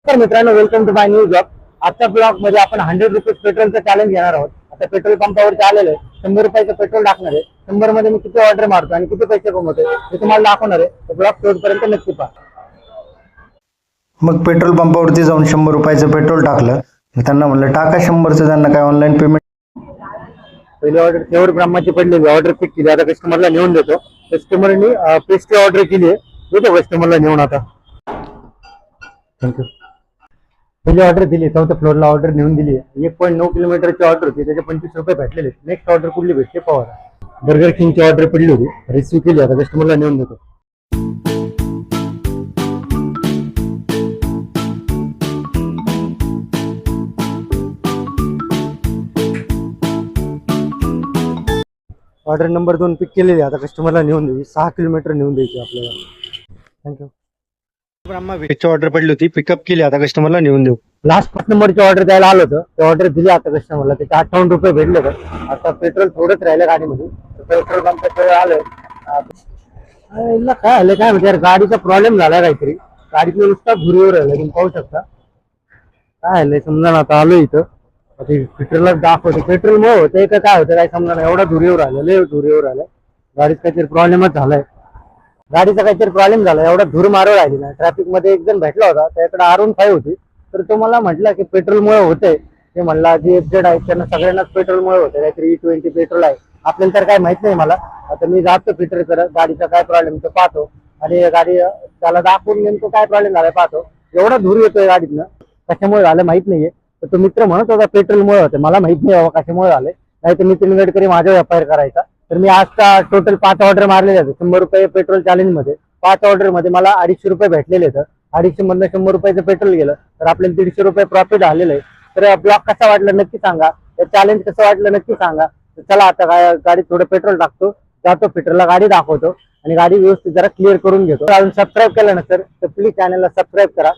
तर मित्रांनो, welcome to my new blog. आजच्या ब्लॉग मध्ये आपण 100 रुपीज पेट्रोलचं चॅलेंज घेणार आहोत. आता पेट्रोल पंपावरती आलेलं आहे. 100 रुपयाचं पेट्रोल टाकणार आहे. 100 मध्ये मी किती ऑर्डर मारतो आणि किती पैसे कमवतो हे तुम्हाला दाखवणार आहे. तर ब्लॉग शेवटपर्यंत नक्की पहा. मग पेट्रोल पंपावरती जाऊन 100 रुपयाचं पेट्रोल टाकलं. मग त्यांना म्हणलं टाका 100चं, त्यांना काय ऑनलाईन पेमेंट. पहिली ऑर्डर तेवर ब्रह्माची पडलेली, ऑर्डर पिक केली. आता कस्टमरला नेऊन देतो. कस्टमरनी पेस्ट्री ऑर्डर केली आहे, देतो कस्टमरला नेऊन. आता थँक्यू. पहिली ऑर्डर दिली, 4थ्या फ्लोअरला ऑर्डर नेऊन दिली. 1.9 किलोमीटरची ऑर्डर होती, त्याचे 25 रुपये भेटलेले. नेक्स्ट ऑर्डर कुठली भेटते पाहा. बर्गर किंगची ऑर्डर पडली होती, रिसीव्ह केली. आता कस्टमरला नेऊन देतो. ऑर्डर नंबर 2 पिक केलेली. आता कस्टमरला नेऊन द्यायची. 6 किलोमीटर नेऊन द्यायची आपल्याला. थँक्यू. ब्रह्मा व्हेजची ऑर्डर पडली होती, पिकअप केली. आता कस्टमरला नेऊन देऊ. लास्ट 5 नंबरची ऑर्डर द्यायला आलं होतं, ते ऑर्डर दिली आता कस्टमरला. त्याचे 58 रुपये भेटले. तर आता पेट्रोल थोडंच राहिलं गाडीमध्ये. पेट्रोल पंपाचं आलं. काय आलं काय म्हणजे, गाडीचा प्रॉब्लेम झाला काहीतरी. गाडीतलं नुसता घुरीवर राहिलं, तुम्ही पाहू शकता. काय आलंय समजा ना. आता आलो इथं, पेट्रोलला दाखवतो. पेट्रोल मुळे होतं का काय होतं काय समजा ना. एवढा धुरीवर आलं, लय धुरीवर आलं. गाडीत काहीतरी प्रॉब्लेमच झालाय. गाडीचा काहीतरी प्रॉब्लेम झाला. एवढा धूर मारव राहिली ना. ट्रॅफिक मध्ये एक जण भेटला होता, त्याकडे R15 होती. तर तो मला म्हटला की पेट्रोलमुळे होतंय. ते म्हणला जे FZ आहे त्यांना सगळ्यांनाच पेट्रोलमुळे होतं. काहीतरी E20 पेट्रोल आहे. आपल्याला तर काय माहित नाही मला. आता मी जातो फिटर करत, गाडीचा काय प्रॉब्लेम तो पाहतो आणि गाडी त्याला दाखवून नेमकं काय प्रॉब्लेम झालाय पाहतो. एवढा धूर येतोय गाडीतनं, कशामुळे झालं माहित नाहीये. तर तो मित्र म्हणत होता पेट्रोलमुळे होते. मला माहित नाही बाबा कशामुळे झाले. नाही तर नितीन गडकरी माझ्या व्यापार करायचा. तर मी आजचा टोटल 5 ऑर्डर मारलेले आहेत 100 रुपये पेट्रोल चॅलेंज मध्ये. 5 ऑर्डर मध्ये मला 250 रुपये भेटलेले आहेत. 250 मधनं 100 रुपयाचं पेट्रोल गेलं तर आपल्याला 150 रुपये प्रॉफिट आलेलं आहे. तर ब्लॉग कसा वाटला नक्की सांगा. चॅलेंज कसं वाटलं नक्की सांगा. तर चला आता काय गाडीत थोडं पेट्रोल टाकतो, जातो फिटरला, गाडी दाखवतो आणि गाडी व्यवस्थित जरा क्लिअर करून घेतो. अजून सबस्क्राईब केलं नसेल तर प्लीज चॅनलला सबस्क्राईब करा.